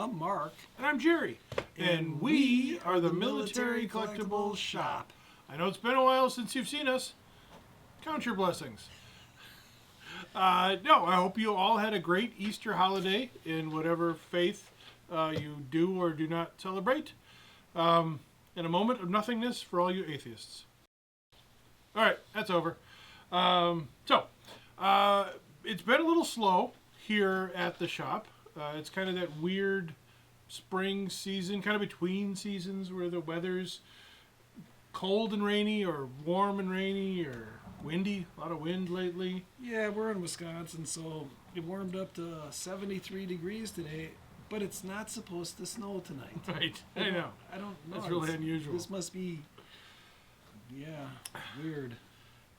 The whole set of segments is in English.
I'm Mark. And I'm Jerry. And we are the Military Collectibles Shop. I know it's been a while since you've seen us. Count your blessings. No, I hope you all had a great Easter holiday in whatever faith you do or do not celebrate. And a moment of nothingness for all you atheists. All right, that's over. It's been a little slow here at the shop. It's kind of that weird spring season, kind of between seasons where the weather's cold and rainy or warm and rainy or windy. A lot of wind lately. Yeah, we're in Wisconsin, so it warmed up to 73 degrees today, but it's not supposed to snow tonight. Right, I know. I don't know. That's really unusual. This must be, weird.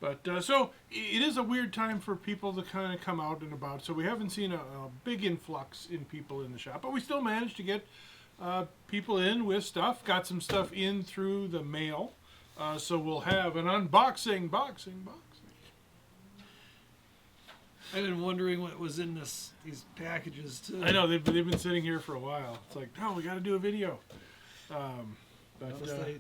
But so it is a weird time for people to kind of come out and about. So we haven't seen a big influx in people in the shop, but we still managed to get people in with stuff. Got some stuff in through the mail. So we'll have an unboxing. I've been wondering what was in these packages too. I know they've been sitting here for a while. It's like, no, we got to do a video. But I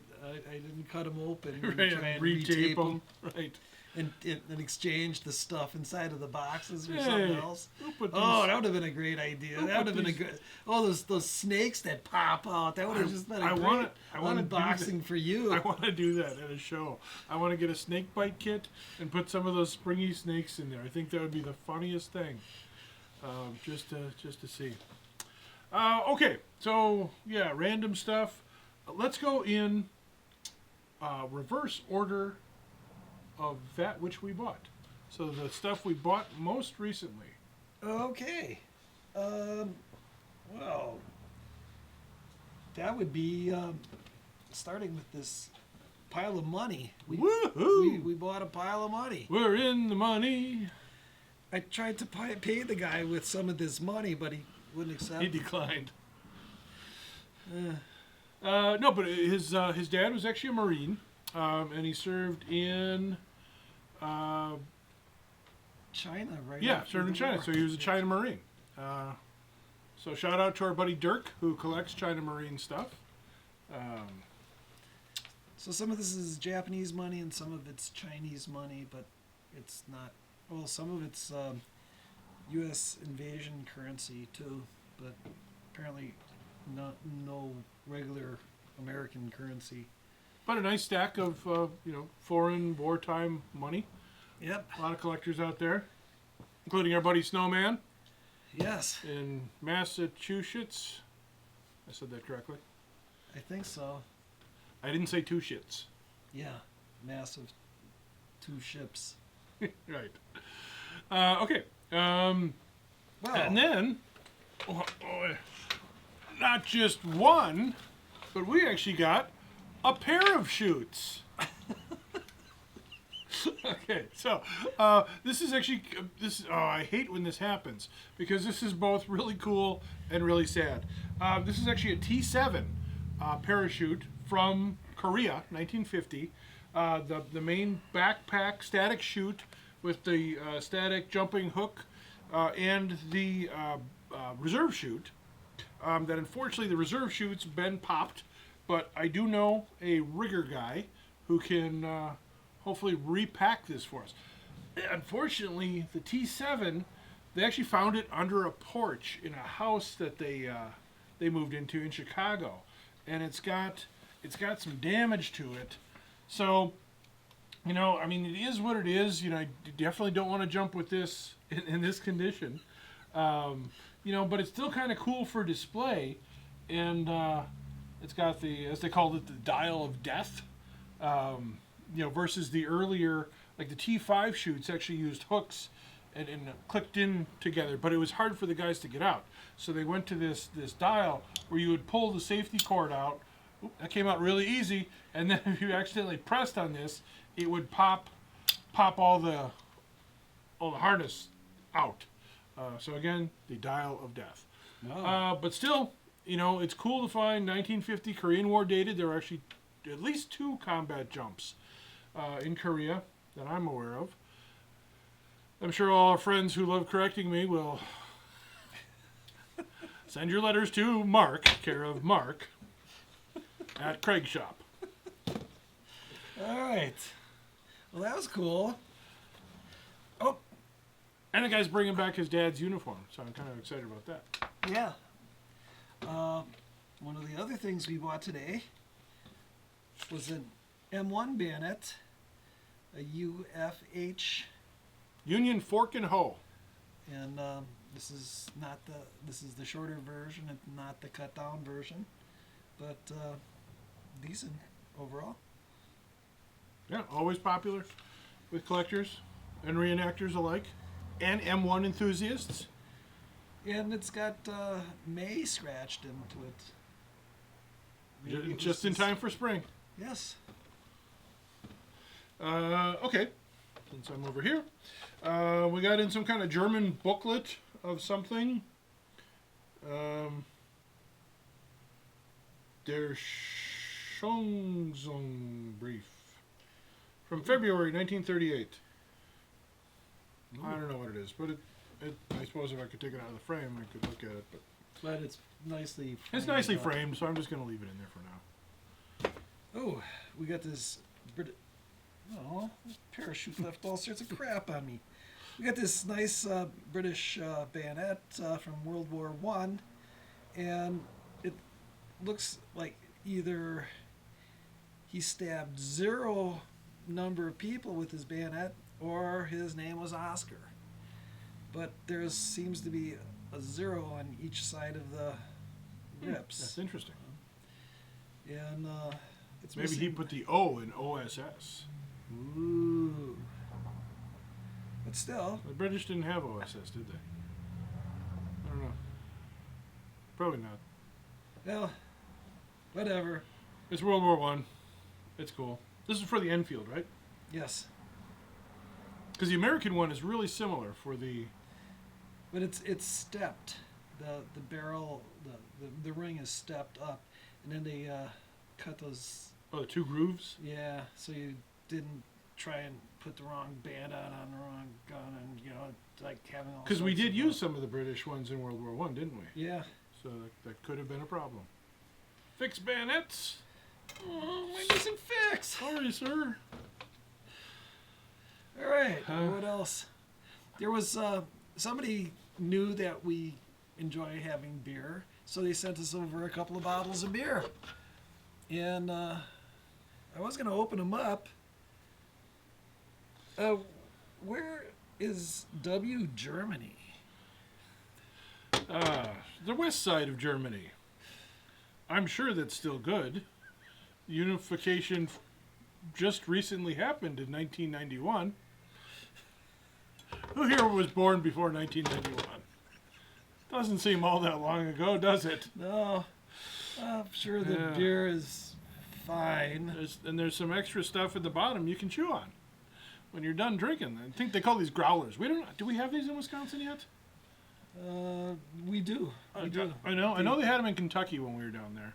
didn't cut them open right, and try and retape them. Right. And exchange the stuff inside of the boxes or something else. That would have been a great idea. That would have been a good. Oh, those snakes that pop out. That would have just been a great unboxing for you. I want to do that at a show. I want to get a snake bite kit and put some of those springy snakes in there. I think that would be the funniest thing. Just to see. Okay, so yeah, random stuff. Let's go in reverse order of that which we bought. So the stuff we bought most recently. Okay. Well, that would be starting with this pile of money. We bought a pile of money. We're in the money. I tried to pay the guy with some of this money, but he wouldn't accept. He declined. No, but his dad was actually a Marine, and he served in China, right? Yeah, served in China, so he was a China Marine. So shout out to our buddy Dirk, who collects China Marine stuff. So some of this is Japanese money and some of it's Chinese money, but it's not. Well, some of it's U.S. invasion currency too, but apparently no regular American currency. But a nice stack of foreign wartime money. Yep. A lot of collectors out there, including our buddy Snowman. Yes. In Massachusetts. I said that correctly? I think so. I didn't say two shits. Yeah. Massive 2 ships. Right. Okay. And then, not just one, but we actually got a pair of chutes. Okay, so this is actually I hate when this happens because this is both really cool and really sad. This is actually a T7 parachute from Korea, 1950. The main backpack static chute with the static jumping hook and the reserve chute. That unfortunately the reserve chute's been popped, but I do know a rigger guy who can hopefully repack this for us. Unfortunately, the T7, they actually found it under a porch in a house that they moved into in Chicago, and it's got some damage to it. So, it is what it is. I definitely don't want to jump with this in this condition. But it's still kind of cool for display, and it's got the, as they called it, the dial of death. Versus the earlier, like the T5 chutes actually used hooks and clicked in together, but it was hard for the guys to get out. So they went to this dial where you would pull the safety cord out. Oop, that came out really easy, and then if you accidentally pressed on this, it would pop all the harness out. So again, the dial of death. Oh. But still, it's cool to find 1950 Korean War dated. There were actually at least 2 combat jumps in Korea that I'm aware of. I'm sure all our friends who love correcting me will Send your letters to Mark, care of Mark, at Craig Shop. All right. Well, that was cool. Oh, And the guy's bringing back his dad's uniform, so I'm kind of excited about that. yeah. One of the other things we bought today was an M1 bayonet, a UFH, Union Fork and Hoe. and this is the shorter version and not the cut down version, but decent overall. Yeah, always popular with collectors and reenactors alike, and M1 enthusiasts. And it's got May scratched into it. Maybe it was Just in time for spring. Yes. Okay, since I'm over here, we got in some kind of German booklet of something. Der Brief from February 1938. I don't know what it is, but I suppose if I could take it out of the frame, I could look at it. But it's nicely framed. it's nicely framed, so I'm just going to leave it in there for now. Oh, we got this parachute left all sorts of crap on me. We got this nice British bayonet from World War One, and it looks like either he stabbed 0 number of people with his bayonet, or his name was Oscar. But there seems to be a 0 on each side of the rips. That's interesting. And it's Maybe missing. he put the O in OSS. Ooh. But still, The British didn't have OSS, did they? I don't know. Probably not. well, whatever. It's World War One. It's cool. This is for the Enfield, right? Yes. Because the American one is really similar for the... But it's stepped. The barrel, the ring is stepped up, and then they cut those. Oh, the 2 grooves? Yeah, so you didn't try and put the wrong band on the wrong gun, and like having all. Because we sorts did of use some of the British ones in World War One, didn't we? Yeah. So that could have been a problem. Fixed bayonets? Oh, my missing fix. Sorry, sir. All right. What else? There was somebody knew that we enjoy having beer, so they sent us over a couple of bottles of beer, and I was gonna open them up. Where is W Germany? The west side of Germany. I'm sure that's still good. Unification just recently happened in 1991. Who here was born before 1991? Doesn't seem all that long ago, does it? No, I'm sure the Yeah. beer is fine. There's some extra stuff at the bottom you can chew on when you're done drinking. I think they call these growlers. Do we have these in Wisconsin yet? We do. We do. I know they had them in Kentucky when we were down there.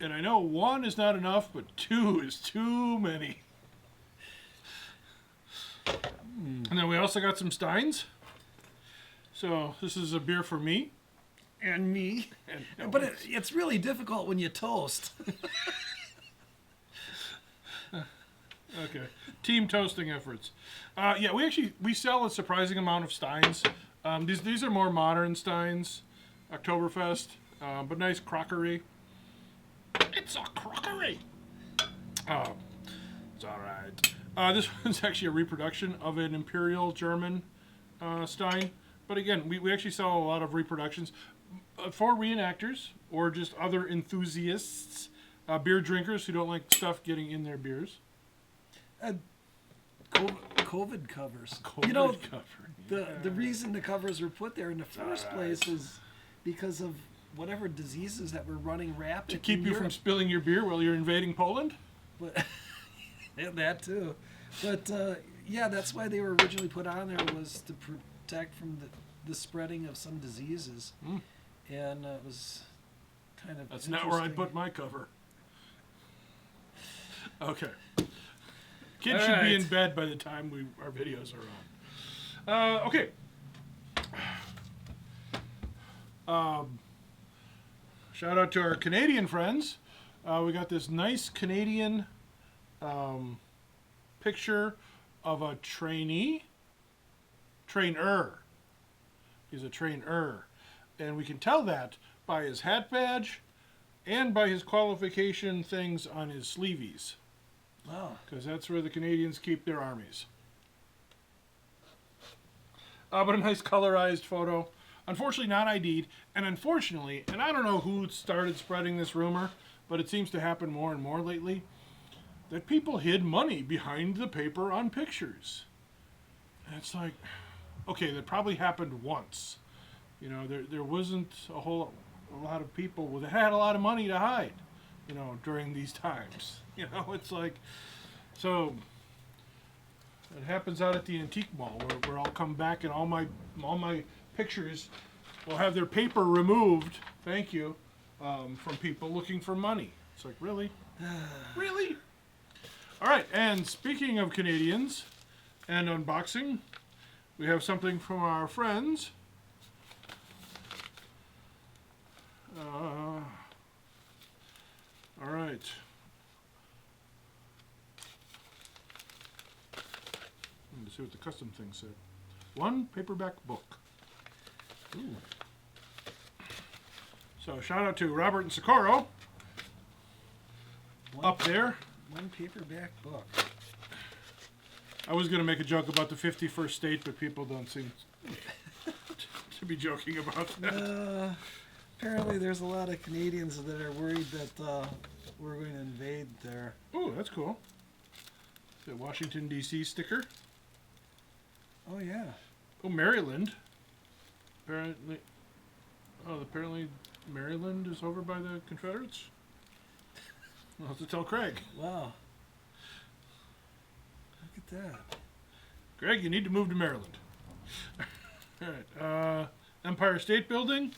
And I know 1 is not enough, but 2 is too many. And then we also got some Steins. So this is a beer for me. And me. But it's really difficult when you toast. Okay. Team toasting efforts. Yeah, we sell a surprising amount of Steins. These are more modern Steins. Oktoberfest. But nice crockery. It's a crockery. Oh, it's all right. This one's actually a reproduction of an Imperial German Stein. But again, we actually sell a lot of reproductions for reenactors or just other enthusiasts, beer drinkers who don't like stuff getting in their beers. COVID covers. The reason the covers were put there in the first place is because of whatever diseases that were running rapid To keep in you Europe. from spilling your beer while you're invading Poland? But that too. But yeah, that's why they were originally put on there, was to protect from the spreading of some diseases. And it was kind of That's not where I interesting. put my cover. Okay. Kids All should be right. in bed by the time our videos are on. Okay. Shout out to our Canadian friends. We got this nice Canadian picture of a trainer. He's a trainer. And we can tell that by his hat badge and by his qualification things on his sleeveys. Wow. Because that's where the Canadians keep their armies. But a nice colorized photo. Unfortunately not ID'd. And unfortunately, and I don't know who started spreading this rumor, but it seems to happen more and more lately, that people hid money behind the paper on pictures. And it's like, okay, that probably happened once. You know, there wasn't a lot of people that had a lot of money to hide, you know, during these times. You know, it's like, so it happens out at the antique mall where I'll come back and all my pictures will have their paper removed, thank you, from people looking for money. It's like, really? Really? All right, and speaking of Canadians and unboxing, we have something from our friends. All right. Let's see what the custom thing said. One paperback book. Ooh. So shout out to Robert and Socorro. Up there. One paperback book. I was going to make a joke about the 51st state, but people don't seem to be joking about that. Apparently there's a lot of Canadians that are worried that we're going to invade there. Oh, that's cool. The Washington, D.C. sticker. Oh, yeah. Oh, Maryland. Apparently Maryland is over by the Confederates. I'll have to tell Craig. Wow. Look at that. Greg, you need to move to Maryland. All right. Empire State Building.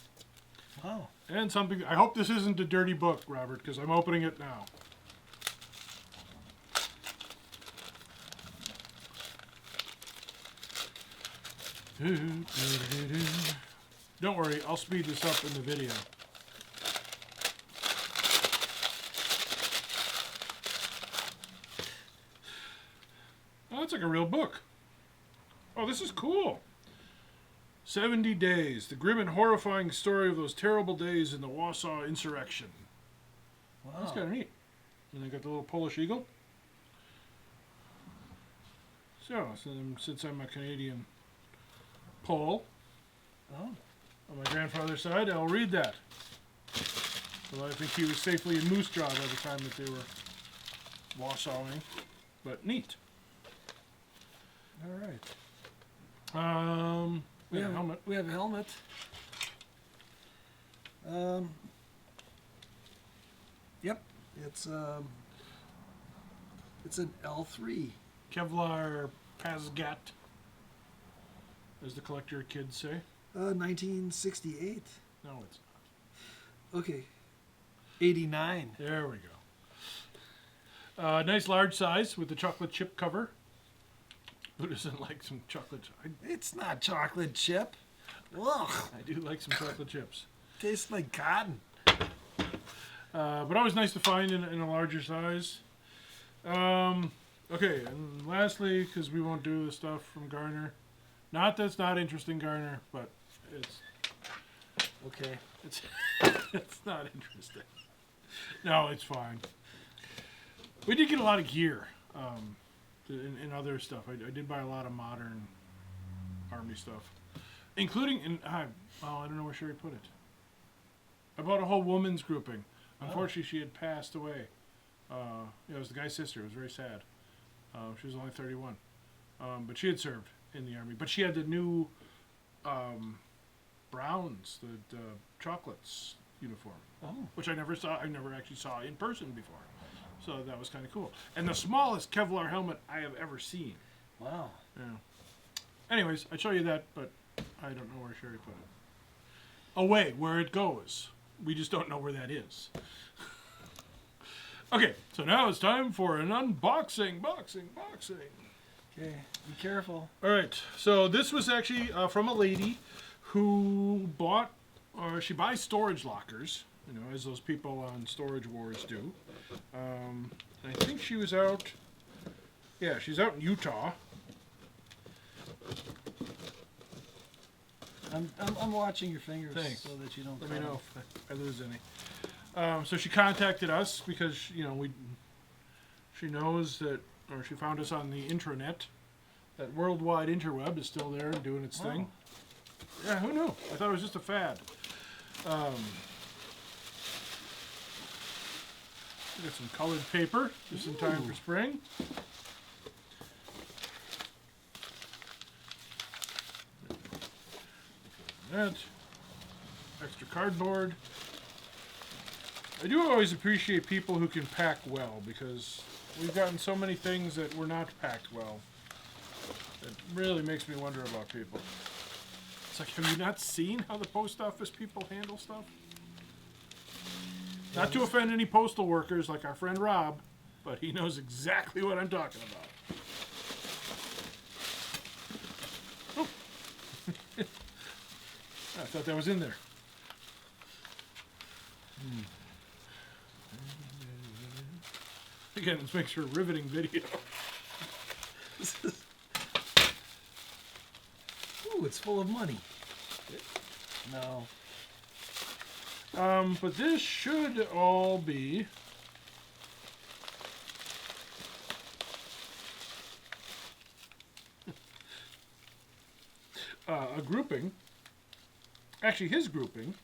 Wow. And something. I hope this isn't a dirty book, Robert, because I'm opening it now. Don't worry, I'll speed this up in the video. Oh, that's like a real book. Oh, this is cool. 70 Days, the grim and horrifying story of those terrible days in the Warsaw Insurrection. Wow. That's kind of neat. And they got the little Polish eagle. So since I'm a Canadian Pole, Oh. on my grandfather's side, I'll read that. Well, I think he was safely in Moose Jaw by the time that they were Warsawing. But neat. All right. We have a helmet. We have a helmet. Yep. It's an L3. Kevlar Pazgat, as the collector kids say. 1968. No, it's Okay. 89. not. There we go. Nice large size with the chocolate chip cover. Who doesn't like some chocolate? It's not chocolate chip. Ugh. I do like some chocolate chips. Tastes like cotton. But always nice to find in a larger size. Okay, and lastly, because we won't do the stuff from Garner. Not that it's not interesting, Garner, but it's Okay. it's not interesting. No, it's fine. We did get a lot of gear in other stuff. I did buy a lot of modern Army stuff, including I don't know where Sherry put it. I bought a whole woman's grouping. Unfortunately, she had passed away. It was the guy's sister. It was very sad. She was only 31, but she had served in the Army. But she had the new Browns, the chocolates uniform, which I never saw. I never actually saw in person before. So that was kind of cool. And the smallest Kevlar helmet I have ever seen. Wow. Yeah. Anyways, I'd show you that, but I don't know where Sherry put it. Away, where it goes. We just don't know where that is. Okay, so now it's time for an unboxing. Boxing. Okay. Be careful. All right, so this was actually from a lady who bought or she buys storage lockers, you know, as those people on Storage Wars do. I think she was out. Yeah, she's out in Utah. I'm watching your fingers Thanks. so that you don't. Let me know if I lose any. So she contacted us because, you know, she knows that, or she found us on the intranet. That worldwide interweb is still there and doing its thing. Yeah, who knew? I thought it was just a fad. We got some colored paper just in time for spring. That. Extra cardboard. I do always appreciate people who can pack well, because we've gotten so many things that were not packed well. It really makes me wonder about people. It's like, have you not seen how the post office people handle stuff? Not to offend any postal workers like our friend Rob, but he knows exactly what I'm talking about. Oh. I thought that was in there. Again, this makes for a riveting video. Ooh, it's full of money. No. But this should all be a grouping. Actually, his grouping.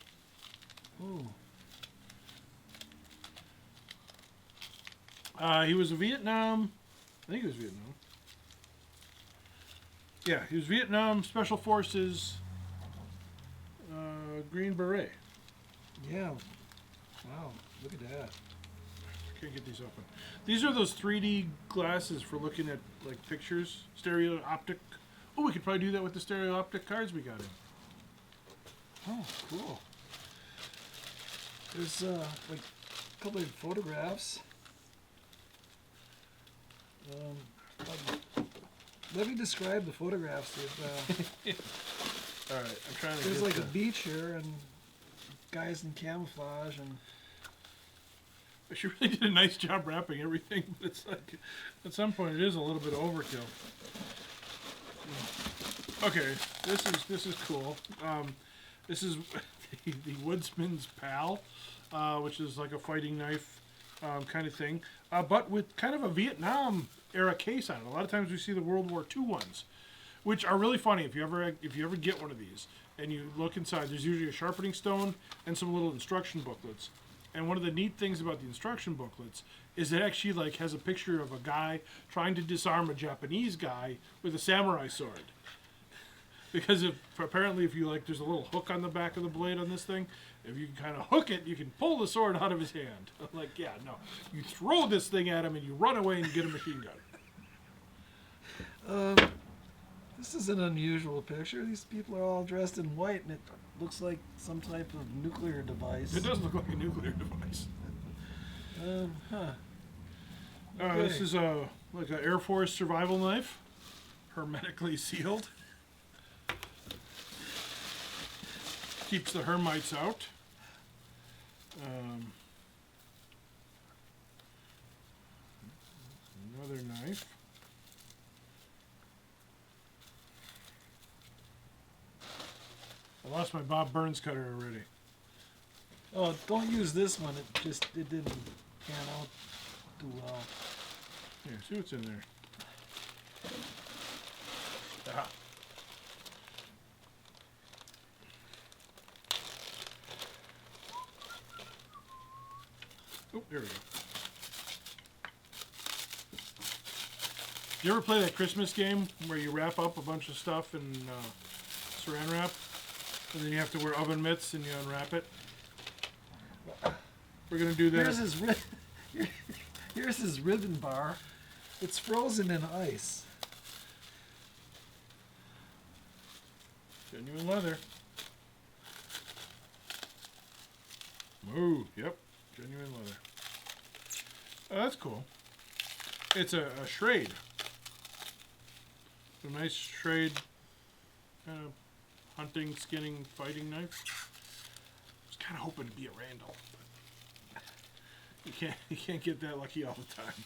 Ooh. He was a Vietnam. I think he was Vietnam. Yeah, he was Vietnam Special Forces Green Beret. Yeah. Wow. Look at that. Can't get these open. These are those 3D glasses for looking at like pictures, stereo optic. Oh, we could probably do that with the stereo optic cards we got in. Oh, cool. There's like a couple of photographs. Let me describe the photographs. All right, I'm trying to. There's get like a beach here and guys in camouflage and. She really did a nice job wrapping everything, but it's like at some point it is a little bit overkill. Okay, this is cool. This is the Woodsman's Pal, which is like a fighting knife kind of thing, but with kind of a Vietnam era case on it. A lot of times we see the World War II ones, which are really funny. If you ever get one of these and you look inside, there's usually a sharpening stone and some little instruction booklets. And one of the neat things about the instruction booklets is it actually like has a picture of a guy trying to disarm a Japanese guy with a samurai sword. Because apparently if you like, there's a little hook on the back of the blade on this thing. If you kind of hook it, you can pull the sword out of his hand. I'm like, yeah, no. You throw this thing at him and you run away and get a machine gun. This is an unusual picture. These people are all dressed in white, and it looks like some type of nuclear device. It does look like a nuclear device. Okay. This is like an Air Force survival knife, hermetically sealed. Keeps the hermites out. Another knife. I lost my Bob Burns cutter already. Oh, don't use this one. It didn't pan out too well. Here, see what's in there. Ah. Oh, there we go. You ever play that Christmas game where you wrap up a bunch of stuff in saran wrap, and then you have to wear oven mitts and you unwrap it? We're gonna do that. Here's his ribbon bar. It's frozen in ice. Genuine leather. Ooh, yep. Genuine leather. Oh, that's cool. It's a Schrade. A nice Schrade hunting, skinning, fighting knife. kind of hoping to be a Randall. But you can't get that lucky all the time.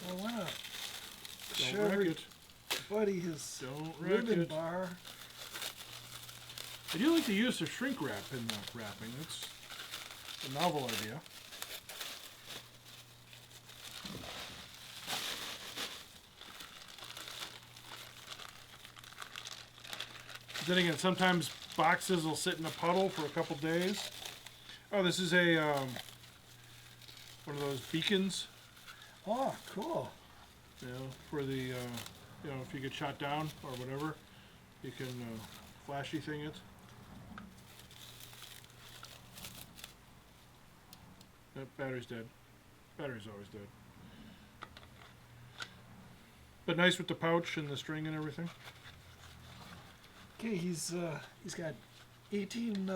Well, why not Don't show wreck it. everybody his Don't wreck ribbon it. bar? I do like the use of shrink wrap in the wrapping. It's a novel idea. Then again, sometimes boxes will sit in a puddle for a couple days. Oh, this is a one of those beacons, Oh, cool. for the if you get shot down or whatever, you can flashy thing it. That battery's dead. Battery's always dead. But nice with the pouch and the string and everything. Okay, he's got 18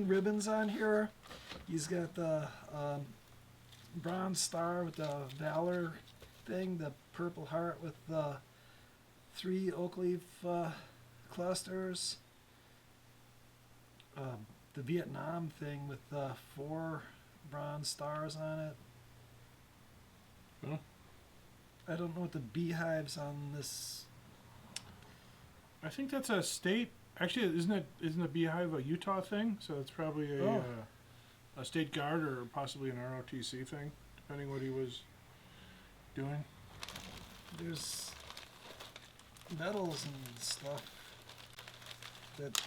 ribbons on here. He's got the bronze star with the Valor thing, the purple heart with the 3 oak leaf clusters, the Vietnam thing with the 4 bronze stars on it. Oh. I don't know what the beehives on this. I think that's a state. Actually, isn't a beehive a Utah thing? So it's probably a state guard or possibly an ROTC thing, depending what he was doing. There's medals and stuff that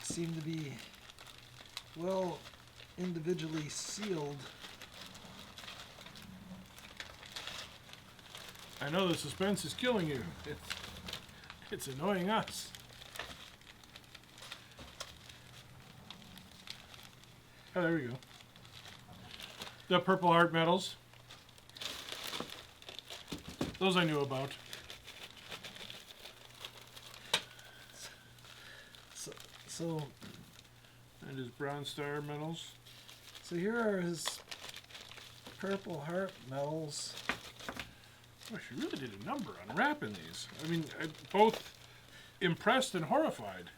seem to be well individually sealed. I know the suspense is killing you. It's annoying us. Oh, there we go. The Purple Heart medals. Those I knew about. So And his Bronze Star medals. So here are his Purple Heart medals. Oh, she really did a number on wrapping these. I mean, both impressed and horrified.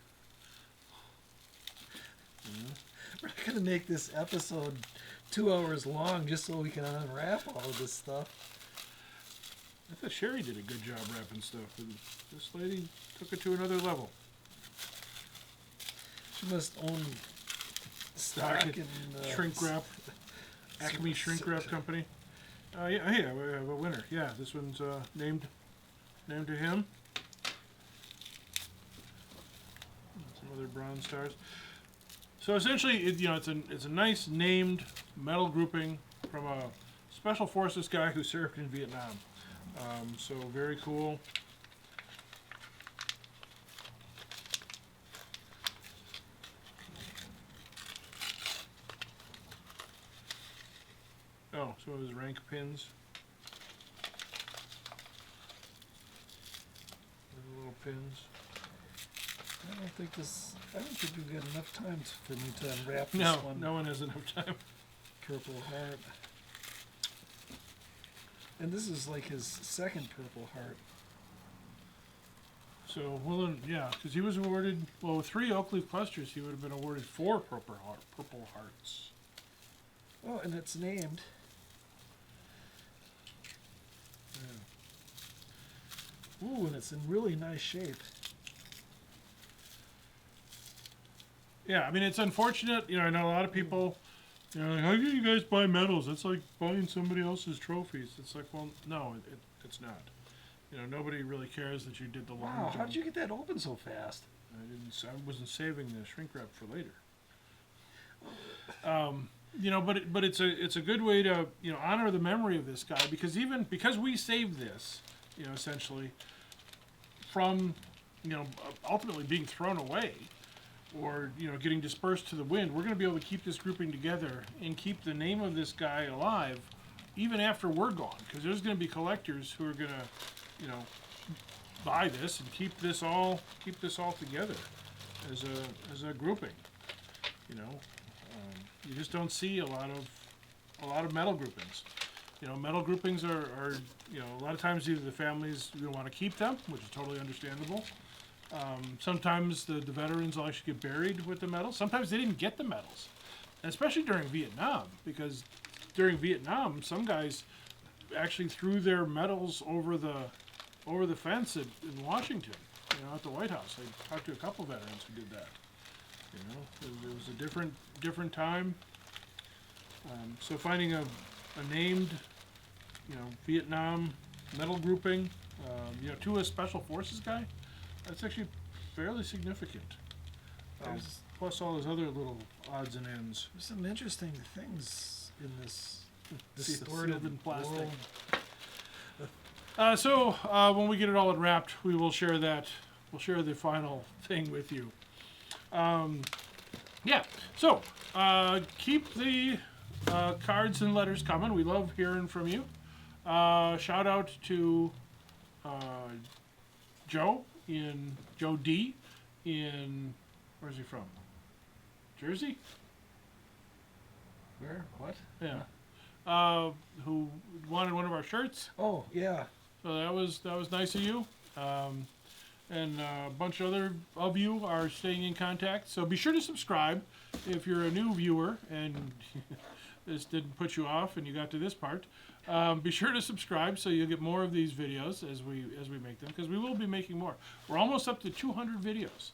We're not going to make this episode 2 hours long just so we can unwrap all of this stuff. I thought Sherry did a good job wrapping stuff, and this lady took it to another level. She must own stock in Shrink wrap. Acme Shrink Wrap Company. Yeah, hey, we have a winner. Yeah, this one's named to him. Some other bronze stars. So essentially, it's a nice named metal grouping from a special forces guy who served in Vietnam. So very cool. Oh, some of his rank pins. Little pins. I don't think we've got enough time for me to unwrap this No, one. no one has enough time. Purple Heart. And this is like his second Purple Heart. So, well then, yeah, because he was awarded, with 3 oak leaf clusters, he would have been awarded 4 Purple Hearts. Oh, and it's named. Yeah. Ooh, and it's in really nice shape. Yeah, I mean, it's unfortunate. I know a lot of people, like, how do you guys buy medals? It's like buying somebody else's trophies. It's like, well, no, it's not. Nobody really cares that you did the long Wow, jump. how did you get that open so fast? I wasn't saving the shrink wrap for later. But it's a good way to honor the memory of this guy, because we saved this, essentially from ultimately being thrown away or getting dispersed to the wind. We're going to be able to keep this grouping together and keep the name of this guy alive even after we're gone, because there's going to be collectors who are going to buy this and keep this all together as a grouping. You just don't see a lot of metal groupings. You know, medal groupings are you know, a lot of times either the families don't want to keep them, which is totally understandable. Sometimes the veterans will actually get buried with the medals. Sometimes they didn't get the medals, and especially during Vietnam, because during Vietnam, some guys actually threw their medals over the fence in Washington, you know, at the White House. I talked to a couple veterans who did that. You know, it was a different time. So finding a named, you know, Vietnam medal grouping, you know, to a special forces guy, that's actually fairly significant. Plus all those other little odds and ends. There's some interesting things in this Sealed distorted in plastic. world. So when we get it all unwrapped, we will share that. We'll share the final thing with you. Yeah. So keep the cards and letters coming. We love hearing from you. Shout out to Joe D in, where's he from? Jersey? Where? What? Yeah. Who wanted one of our shirts. Oh, yeah. So that was nice of you. And a bunch of other of you are staying in contact. So be sure to subscribe if you're a new viewer and this didn't put you off and you got to this part. Be sure to subscribe so you'll get more of these videos as we make them, because we will be making more. We're almost up to 200 videos.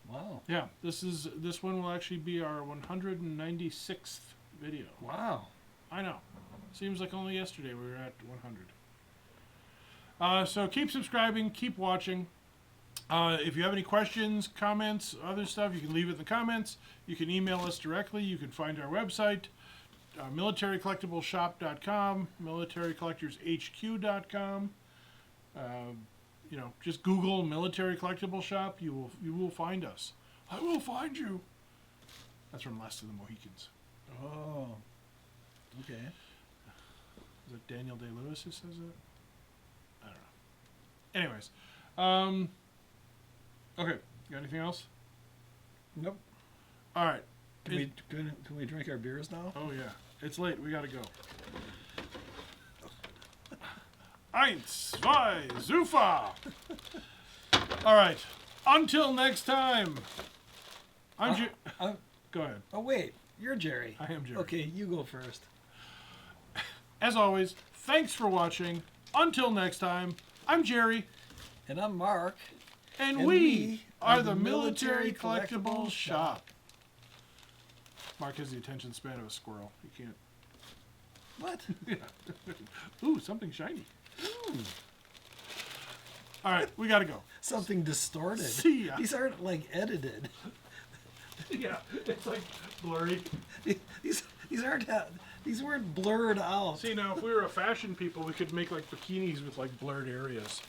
Wow. Yeah, this one will actually be our 196th video. Wow. I know. Seems like only yesterday we were at 100. So keep subscribing, keep watching. If you have any questions, comments, other stuff, you can leave it in the comments. You can email us directly. You can find our website, militarycollectibleshop.com, militarycollectorshq.com. You know, just Google Military Collectible Shop. You will find us. I will find you. That's from Last of the Mohicans. Oh. Okay. Is it Daniel Day-Lewis who says that? I don't know. Anyways. Okay. Got anything else? Nope. All right. Can we drink our beers now? Oh, yeah. It's late. We got to go. Eins, zwei, Zufa. All right. Until next time. Go ahead. Oh, wait. You're Jerry. I am Jerry. Okay, you go first. As always, thanks for watching. Until next time, I'm Jerry. And I'm Mark. And we are the Military Collectibles Shop. Mark has the attention span of a squirrel. He can't. What? Yeah. Ooh, something shiny. Ooh. All right, we got to go. Something distorted. See ya. These aren't like edited. Yeah, it's like blurry. These aren't. These weren't blurred out. See, now if we were a fashion people, we could make like bikinis with like blurred areas.